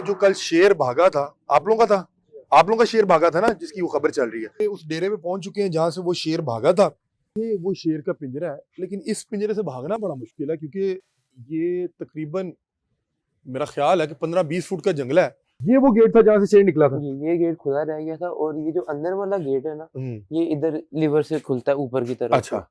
जो कल शेर भागा था, आप लोगों का था, आप लोगों का शेर भागा था ना, जिसकी वो खबर चल रही है। उस डेरे पे पहुंच चुके हैं जहां से वो शेर भागा था। ये वो शेर का पिंजरा है, लेकिन इस पिंजरे से भागना बड़ा मुश्किल है क्योंकि ये तकरीबन मेरा ख्याल है कि 15-20 फुट का जंगल है। ये वो गेट था जहां से शेर निकला था। जी, ये गेट खुला रह गया था और ये जो अंदर वाला गेट है ना, ये इधर लीवर से खुलता है ऊपर की तरफ। अच्छा,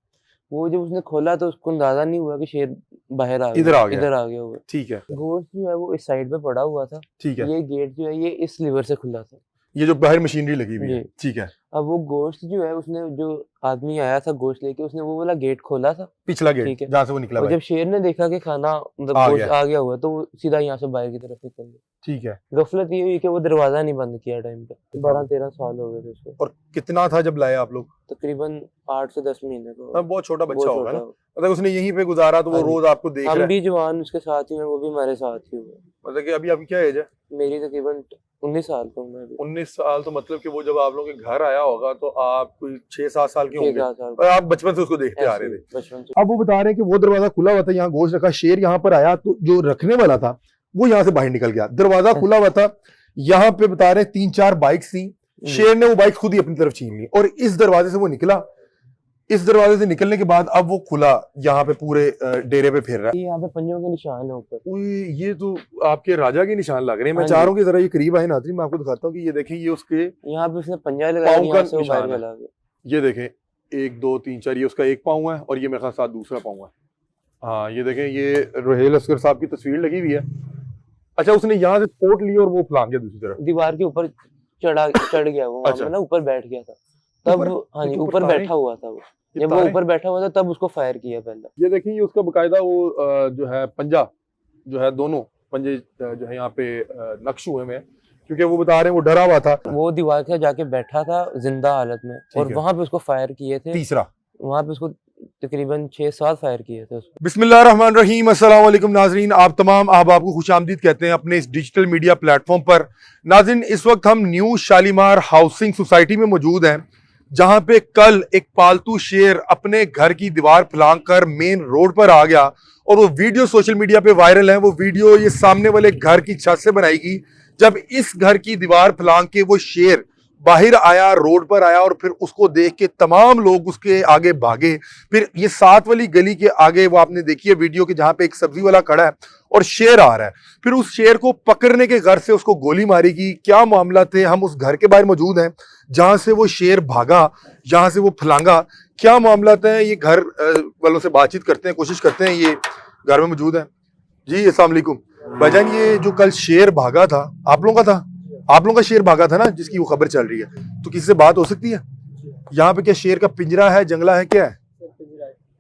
वो जब उसने खोला तो उसको अंदाजा नहीं हुआ कि शेर बाहर आ इधर आ गया, इधर आ गया हुआ। ठीक है। गोश्त जो है वो इस साइड पे पड़ा हुआ था। ठीक है, ये गेट जो है ये इस लीवर से खुला था। ये जो बाहर मशीनरी लगी हुई है, जी। ठीक है। अब वो गोश्त जो है उसने जो आदमी आया था गोश्त लेके उसने वो वाला गेट खोला था, पिछला ठीक गेट है। जहां से वो निकला और भाई, जब शेर ने देखा कि खाना मतलब आ गोश्त गया। आ गया हुआ तो वो सीधा यहाँ से बाहर की तरफ निकल गया। ठीक है। गफलत ये हुई कि वो दरवाजा नहीं बंद किया टाइम पे। 12-13 साल हो गए थे उसको। और कितना था जब लाए आप लोग? तकरीबन 8 से 10 महीने को। हाँ, बहुत छोटा बच्चा बहुत होगा ना, छोटा। मतलब उसने यहीं पे गुजारा तो वो हाँ जी। रोज आपको देख हम रहा है। भी जवान उसके साथ ही हैं, वो भी हमारे साथ ही हुए। मतलब कि अभी आपकी क्या एज है? मेरी तकरीबन 19 साल का हूँ मैं अभी। 19 साल, तो मतलब कि वो जब आप लोगों के घर आया होगा तो आप कोई 6-7 साल के 6-7 होंगे साल और आप बचपन से उसको देखते आ ऐसे रहे ही थे। बचपन से। अब वो बता रहे हैं कि वो दरवाजा खुला हुआ था, यहाँ गोश्त रखा, शेर यहाँ पर आया तो जो रखने वाला था वो यहाँ से बाहर निकल गया, दरवाजा खुला हुआ था। यहाँ पे बता रहे 3-4 बाइक्स थी, शेर ने वो बाइक खुद ही अपनी तरफ छीन ली और इस दरवाजे से वो निकला। इस दरवाजे से निकलने के बाद अब वो खुला यहाँ पे पूरे डेरे पे फिर रहा है। ये यहाँ पे पंजों के निशान है ऊपर। उई, ये तो आपके राजा के निशान लग रहे हैं। मैं हाँ चाह जी। रहा हूँ कि जरा ये करीब आए नाज़रीन, मैं आपको दिखाता हूँ कि ये देखें, ये उसके यहाँ पे उसने पंजा लगाया, पाँव का यहाँ से वो बाहर निशान है। चला गया। ये देखें, 1 2 3 4, ये उसका एक पाँव है और ये मेरे ख्याल साथ दूसरा पाँव है। हाँ, ये देखें, ये रोहेल अस्कर साहब की तस्वीर लगी हुई है। अच्छा, उसने यहाँ से स्पोर्ट ली और वो फलांग गया दूसरी तरफ। दीवार के ऊपर चढ़ गया वो, वहाँ अच्छा। पे ना ऊपर बैठ गया था तब। ऊपर? हाँ जी, ये तो ऊपर तारे- बैठा हुआ था वो। ये जब वो तारे- ऊपर बैठा हुआ था तब उसको फायर किया पहले। ये देखिए, ये उसका बकायदा वो जो है पंजा जो है, दोनों पंजे जो है यहाँ पे नक्श हुए में, क्योंकि वो बता रहे हैं वो डरा हुआ था। वो दीवार के जाके बैठा था जिंदा हालत में और है। वहां पे उसको फायर किए थे। तीसरा वहां पे उसको तकरीबन 6-7 फायर किए थे उसको। बिस्मिल्लाहिर्रहमानिर्रहीम, अस्सलाम वालेकुम नाजरीन, आप तमाम अहबाब को खुशामदीद कहते हैं अपने इस डिजिटल मीडिया प्लेटफॉर्म पर। नाजरीन, इस वक्त हम न्यू शालीमार हाउसिंग सोसाइटी में मौजूद हैं, जहां पे कल एक पालतू शेर अपने घर की दीवार फलांग कर मेन रोड पर आ गया और वो वीडियो सोशल मीडिया पे वायरल है। वो वीडियो ये सामने वाले घर की छत से बनाई गई, जब इस घर की दीवार फलांग के वो शेर बाहर आया, रोड पर आया और फिर उसको देख के तमाम लोग उसके आगे भागे। फिर ये 7 वाली गली के आगे वो आपने देखी है वीडियो के, जहां पे एक सब्जी वाला खड़ा है और शेर आ रहा है। फिर उस शेर को पकड़ने के घर से उसको गोली मारी गई। क्या मामला थे, हम उस घर के बाहर मौजूद हैं जहां से वो शेर भागा, जहां से वो फलांगा। क्या मामला है, ये घर वालों से बातचीत करते हैं, कोशिश करते हैं। ये घर में मौजूद है जी। अस्सलाम वालेकुम भाईजान, ये जो कल शेर भागा था, आप लोगों का था, आप लोगों का शेर भागा था ना, जिसकी वो खबर चल रही है, तो किसी से बात हो सकती है? यहाँ पे क्या शेर का पिंजरा है, जंगला है, क्या है?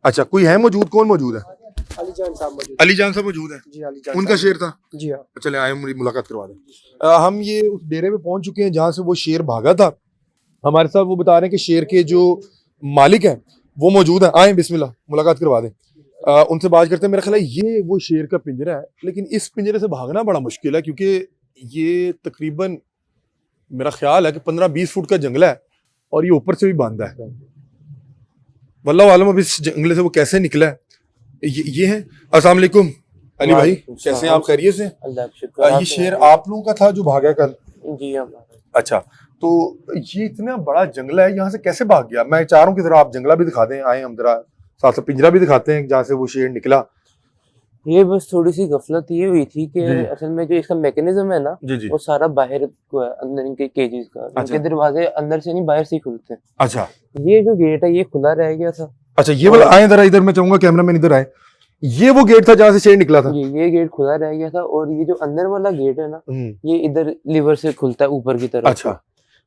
अच्छा, कोई है मौजूद? कौन मौजूद है? अलीजान साहब मौजूद। अलीजान साहब मौजूद है। जी अलीजान उनका शेर था? जी हाँ। चले आए, मेरी मुलाकात करवा दें। हम ये उस डेरे पे पहुंच चुके हैं जहां से वो शेर भागा था। हमारे साथ वो बता रहे हैं कि शेर के जो मालिक हैं वो मौजूद हैं। आए, बिस्मिल्लाह, मुलाकात करवा दें। उनसे बात करते हैं। मेरा ख्याल है ये वो शेर का पिंजरा है, लेकिन इस पिंजरे से भागना बड़ा मुश्किल है क्योंकि ये तकरीबन मेरा ख्याल है कि 15-20 फुट का जंगल है और ये ऊपर से भी बंद है। वल्लाह आलम अब इस जंगले से वो कैसे निकला है। ये है। अस्सलाम वालेकुम अली भाई, कैसे हैं आप? खैरियत से? अल्लाह का शुक्र। ये शेर आप लोगों का था जो भागा कल? जी हाँ। अच्छा, तो ये इतना बड़ा जंगल है, यहाँ से कैसे भाग गया? मैं चाह रहा हूँ कि जरा आप जंगला भी दिखा दें। आए, हम जरा साथ साथ पिंजरा भी दिखाते हैं जहाँ से वो शेर निकला। ये बस थोड़ी सी गफलत ये हुई थी कि जी। असल में जो इसका मैकेनिज्म है ना, जी जी। वो सारा बाहर को है, अंदर इनके केजेस का। अच्छा। इनके दरवाजे अंदर से नहीं बाहर से ही खुलते हैं। अच्छा ये जो गेट है ये खुला रह गया था। अच्छा, ये वाला आए जरा इधर, मैं चाहूंगा कैमरामैन इधर आए। ये वो गेट था जहाँ से शेर निकला था? जी, ये गेट खुला रह गया था और ये जो अंदर वाला गेट है ना, ये इधर लीवर से खुलता है ऊपर की तरफ। अच्छा,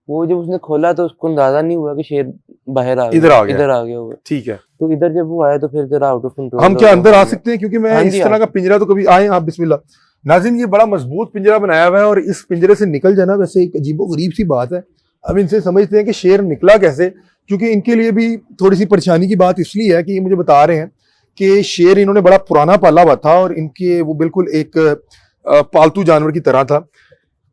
वो जब उसने खोला तो उसको अंदाजा नहीं हुआ कि शेर बाहर आ इधर आ गया। इधर आ गया हुआ। ठीक है। तो इधर जब वो आया तो फिर जरा आउट ऑफ कंट्रोल। हम क्या अंदर आ सकते हैं? क्योंकि मैं हाँ इस जी, तरह का पिंजरा तो कभी आए आप। बिस्मिल्लाह। नाज़रीन, ये बड़ा मजबूत पिंजरा बनाया हुआ है और इस पिंजरे से निकल जाना वैसे एक अजीबोगरीब सी बात है। अब इनसे समझते हैं कि शेर निकला कैसे, क्योंकि इनके लिए भी थोड़ी सी परेशानी की बात इसलिए है कि ये मुझे बता रहे हैं कि शेर इन्होंने बड़ा पुराना पाला हुआ था और इनके वो बिल्कुल एक पालतू जानवर की तरह था।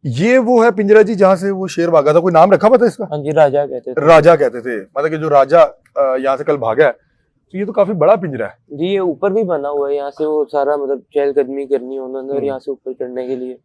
ये वो है पिंजरा जी जहाँ से वो शेर भागा था। कोई नाम रखा हुआ था इसका? हाँ जी, राजा कहते थे। राजा कहते थे, मतलब कि जो राजा यहाँ से कल भागा है। तो ये तो काफी बड़ा पिंजरा है जी। ये ऊपर भी बना हुआ है, यहाँ से वो सारा मतलब चहलकदमी करनी हो उन्होंने और यहाँ से ऊपर चढ़ने के लिए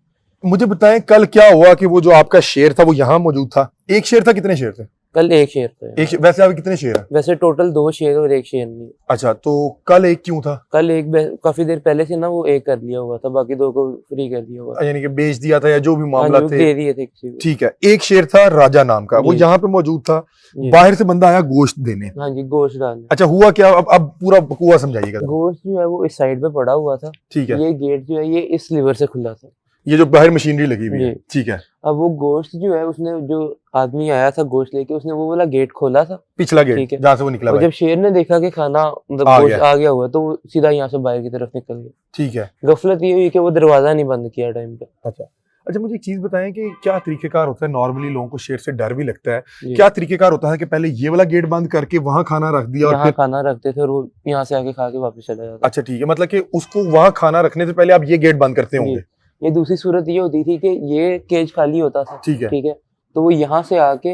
मुझे बताएं कल क्या हुआ कि वो जो आपका शेर था वो यहाँ मौजूद था? एक शेर था, कितने शेर थे? कल एक शेर था। वैसे आप कितने शेर हैं? वैसे टोटल 2 शेर और 1 शेर नहीं। अच्छा, तो कल एक क्यों था? कल एक काफी देर पहले से ना वो एक कर लिया हुआ था, बाकी 2 को फ्री कर दिया हुआ था। यानी कि बेच दिया था या जो भी हाँ मामला जी, वो थे। दे दिए थे किसी को। ठीक है, एक शेर था राजा नाम का, वो जी। यहाँ पे मौजूद था। जी। बाहर से बंदा आया गोश्त देने। हाँ जी, गोश्त डालने। अच्छा, हुआ क्या? अब पूरा बकुआ समझाइएगा। गोश्त जो है वो इस साइड पे पड़ा हुआ था। ठीक है, ये गेट जो है ये इस लीवर से खुला था। ये जो बाहर मशीनरी लगी हुई है। जी। ठीक है, अब वो गोश्त जो है उसने, जो आदमी आया था गोश्त लेके, उसने वो वाला गेट खोला था, पिछला ठीक गेट है। जहाँ से वो निकला और हुआ है। जब शेर ने देखा कि खाना मतलब आ गोश्त गया। आ गया हुआ, तो वो सीधा यहाँ से बाहर की तरफ निकल गया। ठीक है। गफलत ये हुई कि वो दरवाजा नहीं बंद किया टाइम पे। अच्छा, मुझे एक चीज बताएं कि क्या तरीकेकार होता है? नॉर्मली लोगों को शेर से डर भी लगता है, जी। क्या तरीकेकार होता है कि पहले ये वाला गेट बंद करके वहां खाना रख दिया और यहाँ फिर? खाना रखते थे और वो यहाँ से आके खा के वापस चला जाता। अच्छा ठीक है, मतलब कि उसको वहां खाना रखने से पहले आप ये गेट बंद करते होंगे। ये दूसरी सूरत ये होती थी कि ये केज खाली होता था, ठीक है। ठीक है, तो वो यहाँ से आके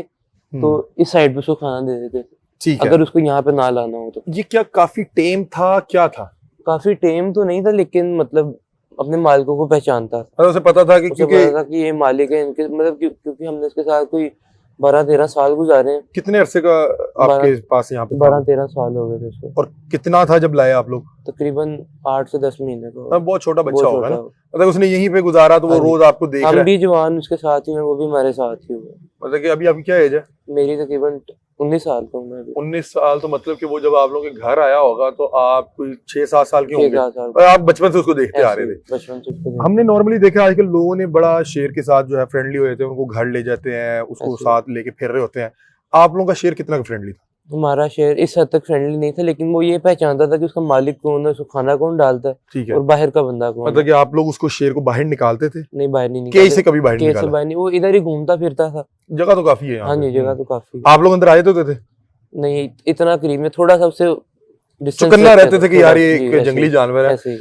तो इस साइड पे उसको खाना दे देते थे, ठीक है। अगर उसको यहाँ पे ना लाना हो तो। ये क्या काफी टेम था, क्या था? काफी टेम तो नहीं था, लेकिन मतलब अपने मालिकों को पहचानता था। मतलब उसे पता था कि उसे क्योंकि पता था कि ये मालिक है इनके, मतलब क्योंकि हमने इसके साथ कोई 12-13 साल गुजारे हैं। कितने अरसे का आपके पास यहाँ पे था? 12-13 साल हो गए थे उसको। और कितना था जब लाए आप लोग? तकरीबन 8 से 10 महीने का। हाँ, बहुत छोटा बच्चा बहुत होगा ना, छोटा। मतलब उसने यहीं पे गुजारा तो वो हाँ जी। रोज आपको देख रहा हम है। भी जवान उसके साथ ही हैं, वो भी हमारे साथ ही हुए। मतलब कि अभी आपकी क्या एज है? मेरी तकरीबन 19 साल का हूँ मैं अभी। 19 साल, तो मतलब कि वो जब आप लोगों के घर आया होगा तो आप कोई 6-7 साल के 6-7 होंगे साल और आप बचपन से उसको देखते आ ऐसे रहे ही, थे। बचपन से उसको हमने नॉर्मली देखा आजकल लोगों ने बड़ा शेर के साथ जो है फ्रेंडली हो जाते हैं, उनको घर ले जाते हैं, उसको ऐसे। साथ लेके फिर रहे होते हैं। आप लोगों का शेर कितना फ्रेंडली था? हमारा शेर इस हद तक फ्रेंडली नहीं था, लेकिन वो ये पहचानता था कि उसका मालिक कौन है, उसको खाना कौन डालता है ठीक है, और बाहर का बंदा कौन मतलब कि आप लोग उसको शेर को बाहर निकालते थे? है। नहीं, बाहर नहीं केज से निकालते। कभी बाहर नहीं केज से निकाला? बाहर नहीं, वो इधर ही घूमता फिरता था। जगह तो काफी है यहाँ हाँ पे। जी, जगह तो काफी है। आप लोग अंदर आए तो थे? नहीं इतना करीब में, थोड़ा सा उससे डिस्टेंस चुकन्ना रहते थे कि यार ये जी, एक ऐसे जंगली ही, जानवर है। ऐसे ही।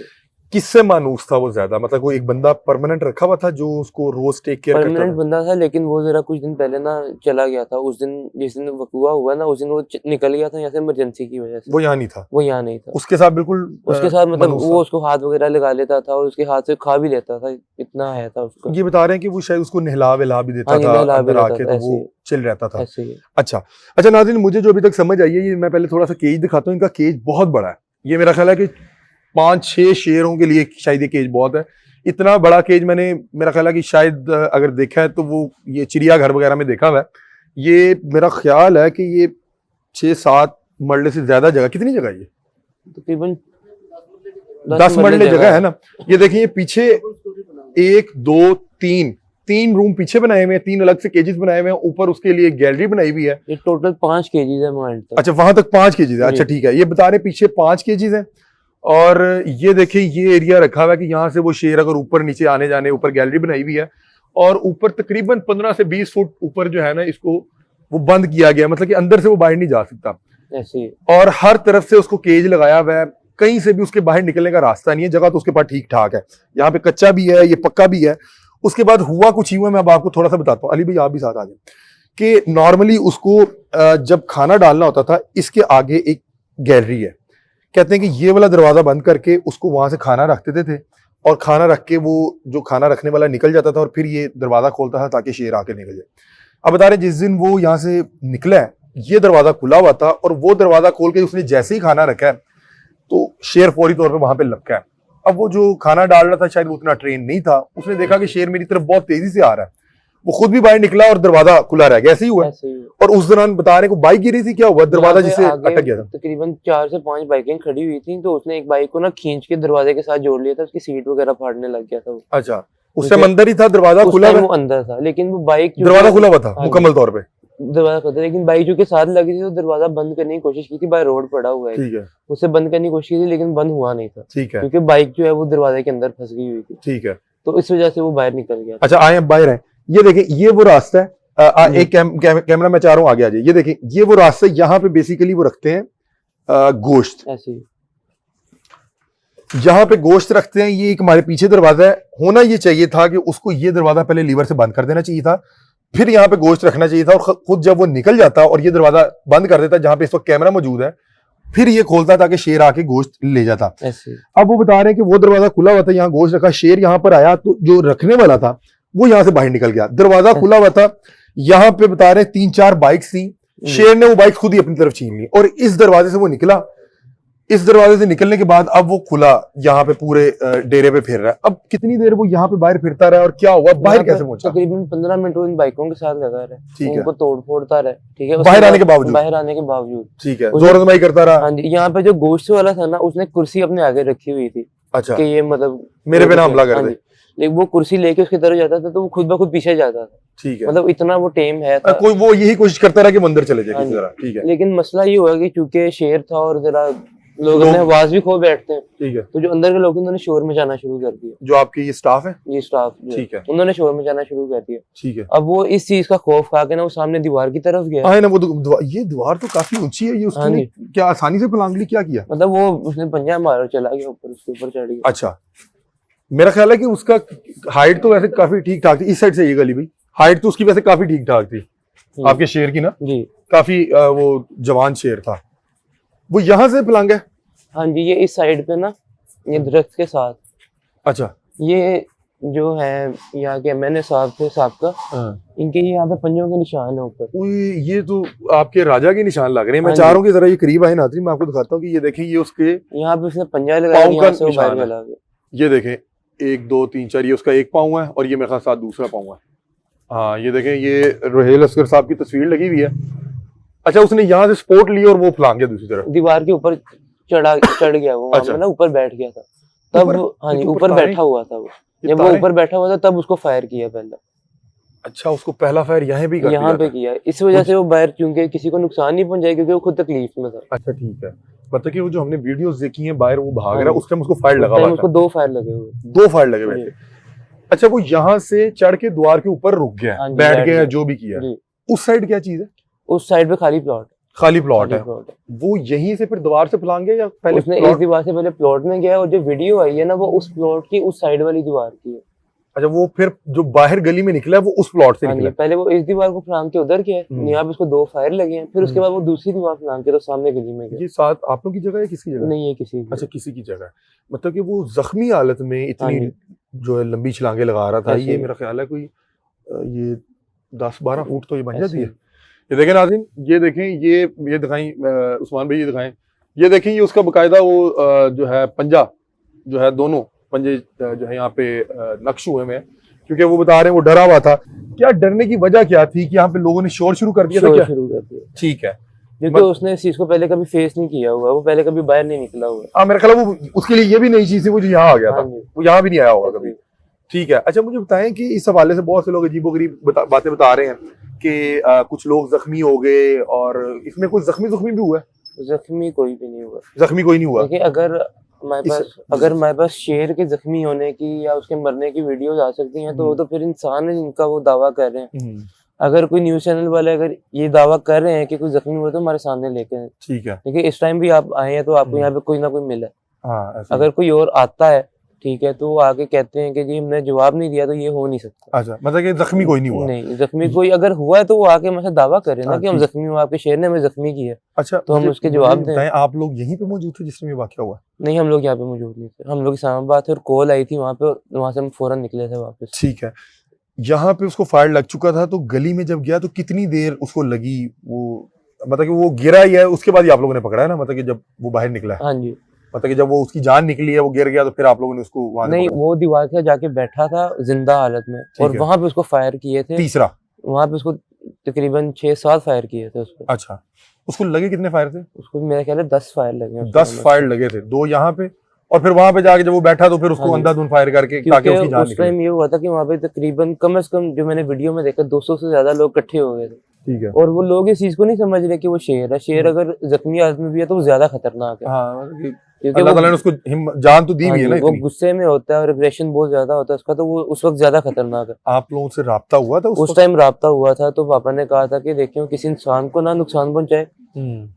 किससे मानूस था वो ज्यादा? मतलब कोई एक बंदा परमानेंट रखा हुआ था जो उसको रोज टेक केयर करता परमानेंट था? बंदा था, लेकिन वो जरा कुछ दिन पहले ना चला गया था। उस दिन जिस दिन वकूआ हुआ ना, उस दिन वो निकल गया था यहाँ से इमरजेंसी की वजह से। वो यहाँ नहीं था? वो यहाँ नहीं था। उसके साथ बिल्कुल उसके साथ मतलब मनहूस वो था। उसको हाथ वगैरह लगा लेता था और उसके हाथ से खा भी लेता था, इतना है था उसका। ये बता रहे हैं कि वो शायद उसको नहला विला भी देता हाँ जी, था नहला भी अंदर देता आके, था, तो ऐसे वो ही। चिल रहता था। ऐसे ही। अच्छा नाज़रीन, मुझे जो अभी तक समझ आई है, ये मैं पहले थोड़ा सा केज दिखाता हूँ। इनका केज बहुत बड़ा है। ये मेरा ख्याल है कि 5-6 शेरों के लिए शायद ये केज बहुत है। इतना बड़ा केज मैंने, मेरा ख्याल है कि शायद अगर देखा है तो वो ये चिड़ियाघर वगैरह में देखा हुआ है। ये मेरा ख्याल है कि ये 6-7 मरले से ज्यादा जगह। कितनी जगह है ये? तकरीबन 10 मरले जगह है ना। ये देखिए, ये पीछे 1 2 3 रूम पीछे बनाए हुए हैं, 3 अलग से केजेस बनाए हुए हैं। ऊपर उसके लिए गैलरी बनाई हुई है। ये टोटल 5 केजीज है पॉइंट तक। अच्छा, वहां तक 5 केजीज है। अच्छा ठीक है, ये बता रहे पीछे 5 केजीज है। और ये देखिए, ये एरिया रखा हुआ है कि यहाँ से वो शेर अगर ऊपर नीचे आने जाने, ऊपर गैलरी बनाई हुई है। और ऊपर तकरीबन 15 से 20 फुट ऊपर जो है ना, इसको वो बंद किया गया, मतलब कि अंदर से वो बाहर नहीं जा सकता। ऐसे ही। और हर तरफ से उसको केज लगाया हुआ है, कहीं से भी उसके बाहर निकलने का रास्ता नहीं है। जगह तो उसके पास ठीक ठाक है, यहाँ पे कच्चा भी है, ये पक्का भी है। उसके बाद हुआ कुछ ही हुआ, मैं अब आपको थोड़ा सा बताता हूँ। अली भाई आप भी साथ आ जाए। कि नॉर्मली उसको जब खाना डालना होता था, इसके आगे एक गैलरी है। कहते हैं कि ये वाला दरवाजा बंद करके उसको वहां से खाना रख देते थे, और खाना रख के वो जो खाना रखने वाला निकल जाता था, और फिर ये दरवाजा खोलता था ताकि शेर आके निकल जाए। अब बता रहे, जिस दिन वो यहाँ से निकला है, ये दरवाजा खुला हुआ था, और वो दरवाजा खोल के उसने जैसे ही खाना रखा है तो शेर फौरी तौर पे वहां पे लपका है। अब वो जो खाना डाल रहा था, शायद वो उतना ट्रेन नहीं था। उसने देखा कि शेर मेरी तरफ बहुत तेजी से आ रहा है, वो खुद भी बाहर निकला और दरवाजा खुला रह गया। ऐसे ही हुआ। ऐसे ही। और उस दौरान बता रहे को बाइक गिरी थी, क्या हुआ? दरवाजा जिसे आगे अटक गया था। तकरीबन 4 से 5 बाइकें खड़ी हुई थी, तो उसने एक बाइक को ना खींच के दरवाजे के साथ जोड़ लिया था, उसकी सीट वगैरह फाड़ने लग गया था वो। अच्छा, उस टाइम अंदर ही था, दरवाजा उस खुला टाइम हुआ? वो अंदर था, लेकिन वो बाइक दरवाजा खुला हुआ था हाँ जी। मुकम्मल तौर पे? दरवाजा खुला था, लेकिन बाइक जो के साथ लगी थी तो दरवाजा बंद करने की कोशिश की थी, बाय रोड पड़ा हुआ है, ठीक है, उससे बंद करने की कोशिश की थी, लेकिन बंद हुआ नहीं था, ठीक है, क्योंकि बाइक जो है वो दरवाजे के अंदर फंस गई हुई थी, ठीक है। तो इस वजह से वो बाहर निकल गया था। अच्छा, आए हम बाहर हैं। ये देखें, ये वो रास्ता है। एक कैमरा मैं चाह रहा हूँ आगे आ जाए। ये देखें, ये वो रास्ता है, यहाँ पे बेसिकली वो रखते हैं गोश्त। ऐसे ही। यहाँ पे गोश्त रखते हैं। ये एक हमारे पीछे दरवाजा है। होना ये चाहिए था कि उसको ये दरवाजा पहले लीवर से बंद कर देना चाहिए था, फिर यहाँ पे गोश्त रखना चाहिए था, और खुद जब वो निकल जाता और ये दरवाजा बंद कर देता, जहां पे इस वक्त कैमरा मौजूद है, फिर ये खोलता ताकि शेर आके गोश्त ले जाता। ऐसे ही। अब वो बता रहे हैं कि वो दरवाजा खुला हुआ था, यहाँ गोश्त रखा, शेर यहाँ पर आया तो जो रखने वाला था वो यहाँ से बाहर निकल गया, दरवाजा खुला हुआ था। यहाँ पे बता रहे 3-4 बाइक्स थी, शेर ने वो बाइक खुद ही अपनी तरफ छीन ली और इस दरवाजे से वो निकला। इस दरवाजे से निकलने के बाद अब वो खुला, यहाँ पे पूरे डेरे पे फिर रहा है। अब कितनी देर वो यहाँ पे बाहर फिरता रहा और क्या हुआ, बाहर कैसे पहुंचा? तकरीबन 15 मिनट वो इन बाइकों के साथ लगा रहा, ठीक है, उनको तोड़ फोड़ता रहा, ठीक है, बाहर आने के बावजूद, बाहर आने के बावजूद, ठीक है, जोर आजमाई करता रहा। हाँ जी, यहाँ पे जो गोश्त वाला था ना, उसने कुर्सी अपने आगे रखी हुई थी, अच्छा, कि ये मतलब मेरे पे ना हमला कर दे, लेकिन वो कुर्सी लेके उसकी तरफ जाता था तो वो खुद ब खुद पीछे जाता था, ठीक है, मतलब इतना वो टेम है था। कोई वो यही कोशिश करता रहा कि वो अंदर चले जाए किसी तरह, ठीक है। लेकिन मसला ये हुआ कि चूंकि शेर था और जरा लोग अपने आवाज भी खो बैठते हैं, ठीक है, तो जो अंदर के लोग उन्होंने शोर मचाना शुरू कर दिया। जो आपके ये स्टाफ है? ये स्टाफ, ठीक है, उन्होंने शोर मचाना शुरू कर दिया, ठीक है। अब वो इस चीज का खौफ खा के ना वो सामने दीवार की तरफ गया। हाँ ना, वो ये दीवार तो काफी ऊंची है, ये उसने क्या आसानी से फलांग ली, क्या किया? मतलब वो उसने पंजा मारा, चला गया ऊपर, उसके ऊपर चढ़ गया। अच्छा, मेरा ख्याल है कि उसका हाइट तो वैसे काफी ठीक ठाक थी। इस साइड से ये गली भी, हाइट तो उसकी वैसे काफी ठीक ठाक थी आपके शेर की ना जी, काफी वो जवान शेर था। वो यहाँ से फलांग है? हाँ जी, ये इस साइड पे ना, ये दरख्त के साथ। अच्छा, ये जो है यहाँ के एमएनए साहब थे, साहब का, इनके यहाँ पे पंजों के निशान है ऊपर। ये तो आपके राजा के निशान लग रहे हैं। मैं हाँ चाह रहा हूँ कि जरा ये करीब आए नाज़रीन, मैं आपको दिखाता हूँ कि ये देखें, ये उसके यहाँ पे उसने पंजा लगाया, यहाँ से वो बाहर चला गया। ये देखें, 1 2 3 4, ये उसका एक पाँव है और ये मेरे साथ दूसरा पाँव है। हाँ, ये देखें, ये रोहेल असगर साहब की तस्वीर लगी हुई है। अच्छा, उसने यहाँ से स्पोर्ट ली और वो फलांग गया दूसरी तरफ, दीवार के ऊपर चढ़ गया वो, अच्छा, ना ऊपर बैठ गया था तब। हाँ जी, ऊपर बैठा हुआ था वो, जब वो ऊपर बैठा हुआ था तब उसको फायर किया पहला। अच्छा, उसको पहला फायर यहाँ भी कर दिया? यहाँ पे किया, इस वजह से वो बाहर, क्योंकि किसी को नुकसान नहीं पहुंचाया, क्योंकि वो खुद तकलीफ में था। अच्छा, ठीक है। मतलब कि वो जो हमने वीडियोस देखी हैं बाहर वो भाग रहा है, उस टाइम उसको फायर लगा हुआ था। उसको 2 फायर लगे हुए, 2 फायर लगे हुए थे। अच्छा, वो यहाँ से चढ़ के द्वार के ऊपर रुक गया, बैठ गया, जो भी किया। उस साइड क्या चीज है? उस साइड पे खाली प्लॉट है। वो यहीं से फिर दीवार से फलांग गया या पहले? उसने इस दीवार से पहले प्लॉट में गया और जो वीडियो आई है ना, वो उस प्लॉट की उस साइड वाली दीवार की है। अच्छा, वो फिर जो बाहर गली में निकला है वो उस प्लॉट से निकला? पहले वो इस दीवार को फलांग के उधर गया, यहाँ पे उसको 2 फायर लगे हैं, फिर उसके बाद वो दूसरी दीवार फलांग के तो सामने गली में गया। ये साथ आप लोगों की जगह है, किसकी जगह? नहीं, ये किसी की। अच्छा, किसी की जगह है। मतलब कि वो जख्मी हालत में इतनी जो है लंबी छलांगे लगा रहा था। ये मेरा ख्याल है कोई ये 10-12 फुट तो ये बन जाती है। ये देखें नाज़रीन, ये देखें, ये दिखाएं उस्मान भाई, ये दिखाएं, ये देखें, ये उसका बकायदा वो जो है पंजा, जो है दोनों पंजे जो है यहाँ पे नक्श हुए में, क्योंकि वो बता रहे हैं वो डरा हुआ था। क्या डरने की वजह क्या थी कि यहाँ पे लोगों ने शोर शुरू कर दिया था? क्या शुरू कर दिया? ठीक है, क्योंकि उसने इस चीज को पहले कभी फेस नहीं किया हुआ, वो पहले कभी बाहर नहीं निकला हुआ। हाँ, मेरा ख्याल है वो उसके लिए ये भी नई चीज थी, वो जो यहाँ आ गया था, वो यहाँ भी नहीं आया होगा कभी। ठीक है। अच्छा, मुझे बताएं कि इस हवाले से बहुत से लोग अजीबोगरीब बातें बता रहे हैं कि कुछ लोग जख्मी हो गए, और इसमें कोई जख्मी भी हुआ है? जख्मी कोई भी नहीं हुआ। जख्मी कोई नहीं हुआ? देखिए, अगर हमारे पास शेर के जख्मी होने की या उसके मरने की वीडियोस आ सकती हैं, तो वो तो फिर इंसान है जिनका वो दावा कर रहे हैं। अगर कोई न्यूज चैनल वाले अगर ये दावा कर रहे हैं कि कोई जख्मी हुआ तो हमारे सामने लेके आए। ठीक है। देखिए, इस टाइम भी आप आए हैं तो आपको यहाँ पे कोई ना कोई मिला। हाँ, अगर कोई और आता है, ठीक है, तो वो आके कहते हैं कि जी हमने जवाब नहीं दिया, तो ये हो नहीं सकता। अच्छा, मतलब कि जख्मी कोई नहीं हुआ? नहीं, जख्मी कोई अगर हुआ है तो वो आके मुझसे दावा करे ना कि हम जख्मी हुआ, आपके शेर ने हमें जख्मी किया। अच्छा, तो हम उसके जवाब दें। आप लोग यहीं पे मौजूद थे जिस समय ये वाकया हुआ? नहीं, हम लोग यहाँ पे मौजूद नहीं थे, हम लोग इस्लामाबाद थे और कॉल आई थी वहाँ पे, वहाँ से हम फौरन निकले थे वापस। ठीक है। यहाँ पे उसको फायर लग चुका था, तो गली में जब गया तो कितनी देर उसको लगी? वो मतलब कि वो गिरा ही है, उसके बाद ही आप लोगों ने पकड़ा है ना? मतलब कि जब वो बाहर निकला है? हाँ जी, मतलब कि जब वो उसकी जान निकली है, वो गिर गया, तो फिर आप लोगों ने उसको वहां? नहीं, वो दीवार से जाके बैठा था जिंदा हालत में, और वहां पे उसको फायर किए थे। तीसरा? वहां पे उसको तकरीबन 6-7 फायर किए थे उसको। अच्छा, उसको लगे कितने फायर थे? उसको मेरा ख्याल है 10 फायर लगे। 10 फायर लगे थे, 2 यहाँ पे, और फिर वहां पे जाके जब वो बैठा तो फिर उसको अंधाधुंध फायर करके ताकि उसकी जान निकले। उस टाइम ये हुआ था कि वहां पे तकरीबन कम से कम, जो मैंने वीडियो में देखा, 200 से ज्यादा लोग इकट्ठे हो गए थे। ठीक है। और वो लोग इस चीज को नहीं समझ रहे कि वो शेर है। शेर अगर जख्मी हालत में भी है तो वो ज्यादा खतरनाक है। हाँ, क्योंकि अल्लाह ताला ने उसको जान तो दी हुई है ना। वो गुस्से में होता है और एग्रेशन बहुत ज्यादा होता है उसका, तो वो उस वक्त ज्यादा खतरनाक है। आप लोगों से राब्ता हुआ था उस टाइम? राब्ता हुआ था, तो पापा ने कहा था कि देखियो किसी इंसान को ना नुकसान पहुंचाए,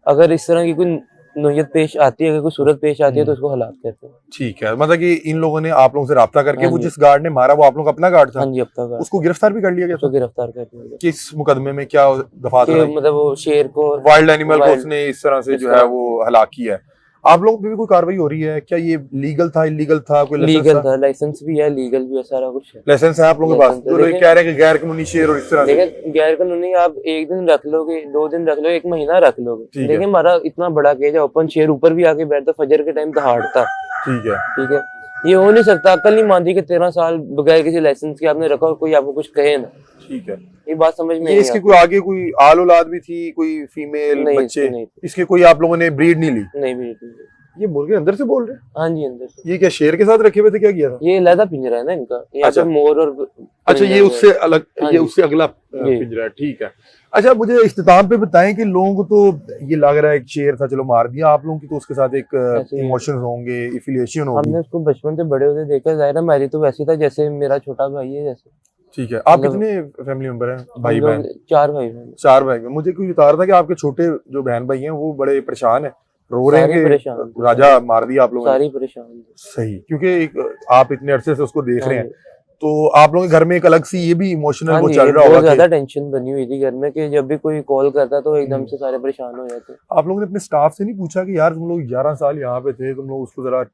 अगर इस तरह की कोई नोयत पेश आती है, अगर कोई सूरत पेश आती है तो उसको हलाक कहते हैं। ठीक है। मतलब कि इन लोगों ने आप लोगों से राब्ता करके, वो जिस गार्ड ने मारा वो आप लोगों का अपना गार्ड था? हाँ जी, अपना गार्ड। उसको गिरफ्तार भी कर लिया गया? उसको गिरफ्तार कर लिया गया। किस मुकदमे में, क्या दफात? मतलब वो शेर को, वाइल्ड एनिमल को उसने इस तरह से जो है वो हलाक किया है। आप लोगों पे भी कोई कार्रवाई हो रही है क्या? ये लीगल था, इलीगल था, कोई लीगल था, लाइसेंस भी है, लीगल भी है, सारा कुछ है। लाइसेंस है आप लोगों के पास? लाइसेंस है, तो लोग लेकिन- कह रहे हैं कि गैर कानूनी शेर और इस तरह से। लेकिन गैर कानूनी आप एक दिन रख लोगे, 2 दिन रख लोगे, 1 महीना रख लोगे, ठीक है। लेकिन हमारा इतना बड़ा केज है, ओपन शेर ऊपर भी आके बैठता, फजर के टाइम दहाड़ता। ठीक है। ठीक है, ये हो नहीं सकता। अकल नहीं मानती कि 13 साल बगैर किसी लाइसेंस के आपने रखा और कोई आपको कुछ कहे ना। ठीक है। ये बात समझ में ये नहीं इसके आती। कोई आगे कोई आल औलाद भी थी, कोई फीमेल नहीं, बच्चे? नहीं, इसके कोई आप लोगों ने ब्रीड नहीं ली? नहीं बिल्कुल। ये मुर्गे अंदर से बोल रहे हैं? हाँ जी, अंदर से। ये क्या शेर के साथ रखे हुए थे, क्या किया था? ये अलग पिंजरा है ना इनका, यहाँ अच्छा। पे मोर और अच्छा, ये उससे अलग, हाँ ये जी। उससे अगला जी। पिंजरा है। ठीक है। अच्छा, मुझे इख्तिताम पे बताएं कि लोगों को तो ये लग रहा है एक शेर था, चलो मार दिया, आप लोगों की तो उसके साथ एक ऐसे ही है। इमोशंस होंगे, एफिलिएशन होगी। हमने उसको बचपन से बड़े होते देखा, जाहिर है हमारी तो वैसी था जैसे मेरा छोटा भाई है जैसे। ठीक है। आप मतलब- कितने फैमिली मेंबर हैं, भाई हम लोग बहन? 4 भाई बहन। 4 भाई बहन। मुझे कोई बता रहा था कि आपके छोटे जो बहन भाई हैं वो बड़े परेशान हैं, रो रहे हैं सारे कि परेशान थे। राजा मार दिया आप लोगों ने। सारी परेशान थे। सही, क्योंकि आप इतने अरसे से उसको देख हाँ रहे हैं, जी। तो आप लोगों के घर में एक अलग सी ये भी इमोशनल हाँ वो जी, चल ये रहा बहुत होगा ज्यादा कि टेंशन बनी हुई थी घर में कि जब भी कोई कॉल करता तो एकदम से सारे परेशान हो जाते। आप लोगों ने अपने स्टाफ से नहीं पूछा कि यार तुम लोग 11 साल यहाँ पे थे, तुम लोग उसको जरा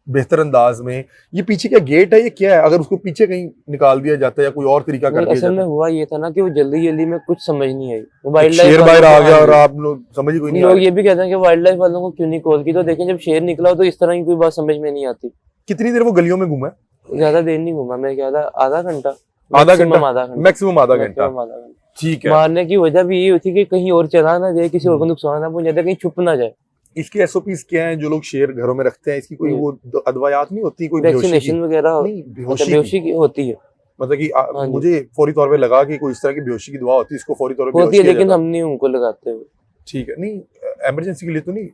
बेहतर अंदाज में, ये पीछे क्या गेट है, ये क्या है, अगर उसको पीछे कहीं निकाल दिया जाता है या कोई और तरीका कर नहीं, दिया असल में जाता? हुआ ये था ना कि वो जल्दी जल्दी में कुछ समझ नहीं आई। एक वाइल्ड शेर लाइफ बाहर आ गया और हाँ आप लोग समझ ही कोई जी। नहीं आ लोग रहा। ये भी कहते हैं कि वाइल्ड लाइफ वालों को क्यों नहीं कॉल की, तो देखें जब शेर निकला हो तो इस तरह की कोई बात समझ में नहीं आती। कितनी देर वो गलियों में घूमा है? ज्यादा देर नहीं घूमा, मैं क्या था, आधा घंटा, आधा maximum घंटा? आधा घंटा, मैक्सिमम आधा घंटा। maximum आधा घंटा। ठीक है। मारने की वजह भी यही होती है कि कहीं और चला ना जाए, किसी और को नुकसान ना पहुंच जाए, कहीं छुप ना जाए। इसके एसओपीज क्या हैं जो लोग शेर घरों में रखते हैं? इसकी कोई वो अदवायात नहीं होती, कोई बेहोशी की? वैक्सीनेशन वगैरह नहीं, अच्छा, बेहोशी की। बेहोशी की होती है। मतलब कि हाँ जी। मुझे फौरी तौर पे लगा कि कोई इस तरह की बेहोशी की दवा होती है, इसको फौरी तौर पे होती बेहोश है, किया लेकिन जाता हम नहीं उनको लगाते हुए। है। ठीक है। नहीं, इमरजेंसी के लिए तो नहीं।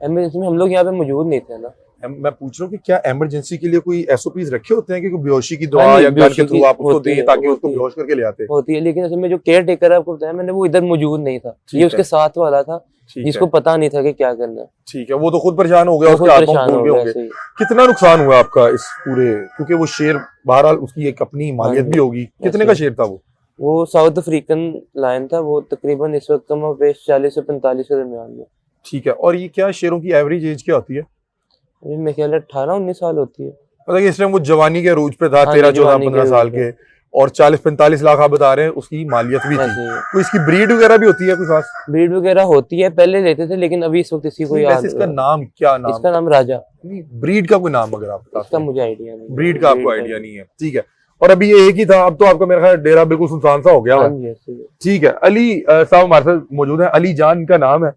एम्बुलेंस में हम लोग यहाँ पे मौजूद नहीं थे ना। मैं पूछ रहा हूँ कि क्या इमरजेंसी के लिए कोई एसओपीज रखे होते हैं कि कोई बेहोशी की दवा हाँ जी, या गन बेहोशी के थ्रू की आप उसको होती दें है, ताकि उसको होती है। बेहोश करके ले आते? होती है, लेकिन असल में जो केयर टेकर है आपको बताया मैंने, वो इधर मौजूद नहीं था। ठीक ये है। उसके साथ वाला था ठीक जिसको है। पता नहीं था कि क्या करना है। ठीक है। वो तो खुद परेशान हो गया, वो उसके खुद हाथ पांव परेशान फूल हो गए गया होंगे। ऐसे ही। कितना नुकसान हुआ आपका इस पूरे, क्योंकि वो शेर बहरहाल उसकी एक अपनी मालियत हाँ भी जी। होगी, कितने ऐसे का ही। शेर था वो? वो साउथ अफ्रीकन लायन था, वो तकरीबन इस वक्त कम पेश 40 से 45 के दरमियान में। ठीक है। और ये क्या शेरों की एवरेज एज क्या होती है? अभी मेरे ख्याल 18-19 साल होती है। मतलब कि इस टाइम वो जवानी के अरूज पे था, हाँ 13 जी, 14 जवानी के 15 अरूज साल पे। के, और 40-45 लाख आप बता रहे हैं उसकी मालियत भी ऐसे थी। ही है। तो इसकी ब्रीड वगैरह भी होती है कोई खास? ब्रीड वगैरह होती है, पहले लेते थे, लेकिन अभी इस वक्त इसकी कोई वैसे इसका नाम क्या नाम? इसका नाम राजा। नहीं, ब्रीड का कोई नाम अगर आप बता इसका सकें। मुझे आइडिया नहीं। ब्रीड का आपको आइडिया नहीं है। ठीक है। और अभी ये एक ही था, अब तो आपका मेरा ख्याल डेरा बिल्कुल सुनसान सा हो गया हाँ हुआ है। जी, ऐसे ही है। ठीक है। अली साहब हमारे साथ मौजूद है, अली जान इनका नाम है।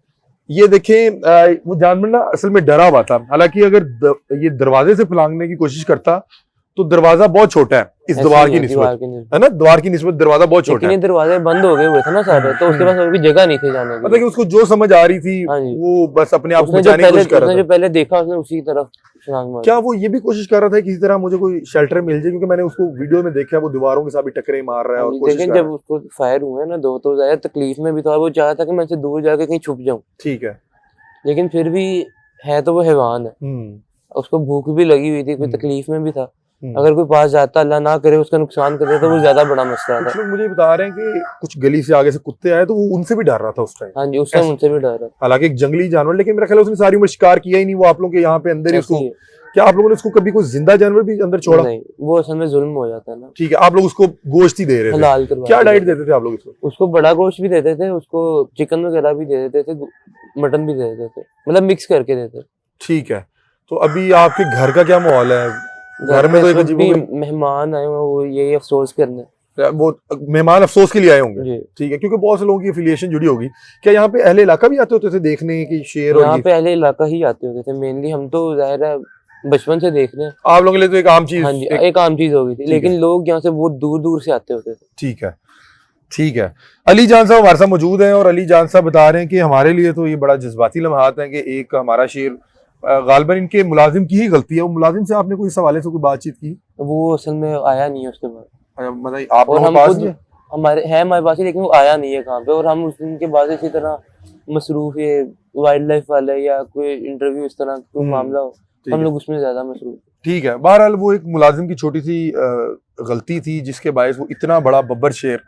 ये देखें, वो जानवर ना असल में डरा हुआ था, हालांकि अगर ये दरवाजे से फलांगने की कोशिश करता तो दरवाजा बहुत छोटा है इस ऐसे दीवार ही की है, दीवार निस्बत, की निस्बत। है ना, दीवार की निस्बत दरवाजा बहुत छोटा लेकिन है। ये दरवाजे बंद हो गए हुए थे ना सारे, तो उसके पास और भी जगह नहीं थी जाने मतलब की। कि उसको जो समझ आ रही थी हाँ जी। वो बस अपने आप को उसने जो बचाने की पहले कोशिश कर उसने रहा जो था। पहले देखा उसने उसी तरफ छलांग मारी। क्या वो ये भी कोशिश कर रहा था किसी तरह मुझे कोई शेल्टर मिल जाए? क्योंकि मैंने उसको वीडियो में देखा, वो दीवारों के साथ भी टकरे मार रहा है और कोशिश लेकिन कर रहा जब है। उसको फायर हुए ना दो, तो ज्यादा तकलीफ में भी था, वो चाहता था कि मैं इससे दूर जाके कहीं छुप जाऊं, ठीक है। लेकिन फिर भी है तो वो हैवान है, उसको भूख भी लगी हुई थी, कोई तकलीफ में भी था। अगर कोई पास जाता, अल्लाह ना करे उसका नुकसान करे, तो वो ज्यादा बड़ा मसला कुछ था। लोग मुझे बता रहे हैं कि कुछ गली से आगे से कुत्ते आए तो वो उनसे भी डर रहा था उस टाइम। हाँ जी, उस टाइम उनसे भी डर रहा था। हालांकि एक जंगली जानवर, लेकिन मेरा ख्याल है उसने सारी उम्र शिकार किया ही नहीं, वो आप लोगों के यहाँ पे अंदर ही ऐसे उसको। ही है। क्या आप लोगों ने उसको कभी कोई जिंदा जानवर भी अंदर छोड़ा? नहीं, वो असल में जुल्म हो जाता है ना। ठीक है। आप लोग उसको गोश्त ही दे रहे थे? हलाल करवा क्या दिया। डाइट देते थे आप लोग इसको? उसको बड़ा गोश्त भी देते थे, उसको चिकन वगैरह भी दे देते थे, मटन भी दे देते थे, मतलब मिक्स करके देते। ठीक है। तो अभी आपके घर का क्या माहौल है? घर में तो एक इस वक्त अजीब भी मेहमान आए हुए हैं, वो यही अफसोस करने। वो मेहमान अफसोस के लिए आए होंगे। जी। ठीक है, क्योंकि बहुत से लोगों की एफिलिएशन जुड़ी होगी। क्या यहाँ पे अहले इलाका भी आते होते थे देखने की शेर? और यहाँ ये पे अहले इलाका ही आते होते थे मेनली, हम तो जाहिर है बचपन से देख रहे हैं। आप लोगों के लिए तो एक आम चीज। हाँ जी, एक आम चीज हो गई थी, ठीक लेकिन है। लोग यहाँ से बहुत दूर दूर से आते होते थे। ठीक है। ठीक है। अली जान साहब हमारे साथ मौजूद हैं और अली जान साहब बता रहे हैं कि हमारे लिए तो ये बड़ा जज्बाती लम्हात है कि एक हमारा शेर गालिबन इनके मुलाजिम की ही गलती है। वो मुलाजिम से आपने कोई इस हवाले से कोई बातचीत की? वो असल में आया नहीं है उसके बाद। मतलब आप और लोगों हम के पास खुद नहीं है? हमारे पास ही, लेकिन वो आया नहीं है कहाँ पे। और हम उस दिन के बाद इसी तरह मसरूफ, ये वाइल्ड लाइफ वाले या कोई इंटरव्यू इस तरह कोई मामला हो, ठीक हम है। लोग उसमें ज्यादा मसरूफ। ठीक है। बहरहाल वो एक मुलाजिम की छोटी सी गलती थी जिसके बायस वो इतना बड़ा बब्बर शेर,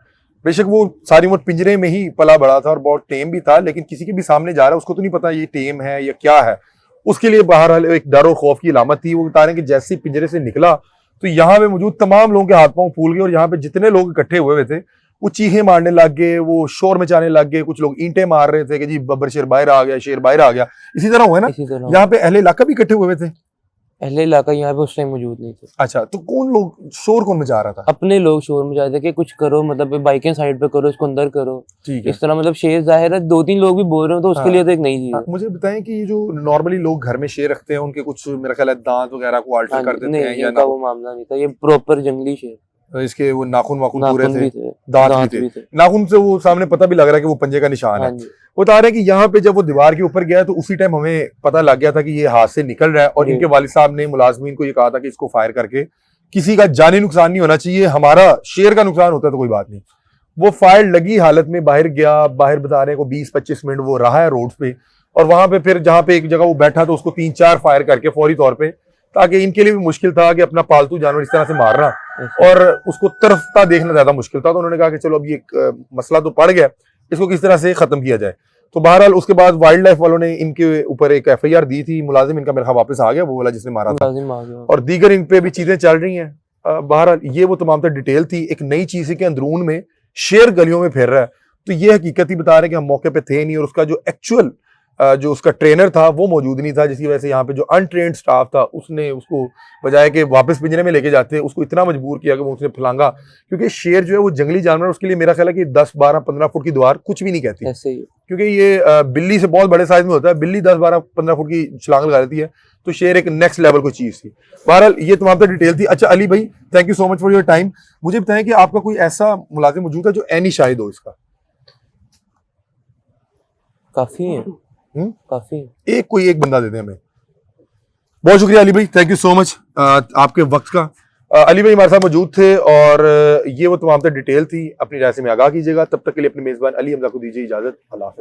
बेशक वो सारी उम्र पिंजरे में ही पला बड़ा था और बहुत टेम भी था, लेकिन किसी के भी सामने जा रहा है उसको तो नहीं पता ये टेम है या क्या है, उसके लिए बहरहाल एक डर और खौफ की अलामत थी। वो बता रहे हैं कि जैसे ही पिंजरे से निकला तो यहाँ पे मौजूद तमाम लोगों के हाथ पांव फूल गए और यहाँ पे जितने लोग इकट्ठे हुए थे वो चीखें मारने लग गए, वो शोर मचाने लग गए, कुछ लोग ईंटें मार रहे थे कि जी बब्बर शेर बाहर आ गया, शेर बाहर आ गया। इसी तरह हुआ है ना, इसी तरह यहाँ पे अहले इलाका भी इकट्ठे हुए थे। अहले इलाका यहाँ पे उस टाइम मौजूद नहीं थे। अच्छा, तो कौन लोग शोर कौन मचा रहा था? अपने लोग शोर मचा रहे थे कि कुछ करो, मतलब बाइकें साइड पे करो, इसको अंदर करो, ठीक है। इस तरह। मतलब शेर जाहिर है 2-3 लोग भी बोल रहे हो तो उसके हाँ। लिए तो एक नई चीज है। मुझे बताएं कि ये जो नॉर्मली लोग घर में शेर रखते हैं उनके कुछ मेरा ख्याल है दांत वगैरह को अल्टर हाँ कर जी, देते नहीं हैं या इनका वो मामला नहीं था, ये प्रॉपर जंगली शेर। इसके वो नाखून वाखून पूरे नाखून थे, भी थे, दांत भी थे, नाखून से वो सामने पता भी लग रहा है कि वो पंजे का निशान हाँ है। जी। वो बता रहे हैं कि यहाँ पे जब वो दीवार के ऊपर गया तो उसी टाइम हमें पता लग गया था कि ये हाथ से निकल रहा है और जी। इनके वालिद साहब ने मुलाजमीन को ये कहा था कि इसको फायर करके किसी का जानी नुकसान नहीं होना चाहिए, हमारा शेर का नुकसान होता है तो कोई बात नहीं। वो फायर लगी हालत में बाहर गया, बाहर बता रहे हैं को 20-25 मिनट वो रहा है रोड पे और वहां पे फिर जहां पे एक जगह वो बैठा तो उसको 3-4 फायर करके फौरी तौर पे, ताकि इनके लिए भी मुश्किल था कि अपना पालतू जानवर इस तरह से मारना और उसको तरफता देखना ज्यादा मुश्किल था। तो उन्होंने कहा कि चलो अब ये मसला तो पड़ गया, इसको किस तरह से खत्म किया जाए। तो बहरहाल उसके बाद वाइल्ड लाइफ वालों ने इनके ऊपर एक FIR दी थी। मुलाजिम इनका मेरे ख्याल वापस आ गया, वो वाला जिसने मारा था, और दीगर इन पे भी चीजें चल रही हैं। बहरहाल ये वो तमाम तर डिटेल थी। एक नई चीज है कि अंदरून में शेर गलियों में फिर रहा है, तो ये हकीकत ही बता रहे हैं कि हम मौके पे थे नहीं और उसका जो एक्चुअल जो उसका ट्रेनर था वो मौजूद नहीं था, जिसकी वजह से यहाँ पे जो अनट्रेन्ड स्टाफ था उसने उसको बजाय के वापस पिंजरे में लेके जाते उसको इतना मजबूर किया कि वो उसने फलांगा। क्योंकि शेर जो है वो जंगली जानवर, उसके लिए मेरा ख्याल है कि 10-12-15 फुट की दीवार कुछ भी नहीं कहती, ऐसे ही। क्योंकि ये बिल्ली से बहुत बड़े साइज में होता है। बिल्ली 10-12-15 फुट की छलांग लगा देती है, तो शेर एक नेक्स्ट लेवल की चीज थी। बहरहाल ये तमाम तो डिटेल थी। अच्छा अली भाई, thank you so much for your time. मुझे बताएं कि आपका कोई ऐसा मुलाजिम मौजूद है जो ऐनी शाहिद हो इसका? काफी है, काफी। कोई एक बंदा दे दें हमें। बहुत शुक्रिया अली भाई, थैंक यू सो मच आपके वक्त का। अली भाई हमारे साथ मौजूद थे और ये वो तमाम डिटेल थी। अपनी राय से में आगाह कीजिएगा। तब तक के लिए अपने मेजबान अली हमजा को दीजिए इजाजत। अल्लाह हाफ़िज़।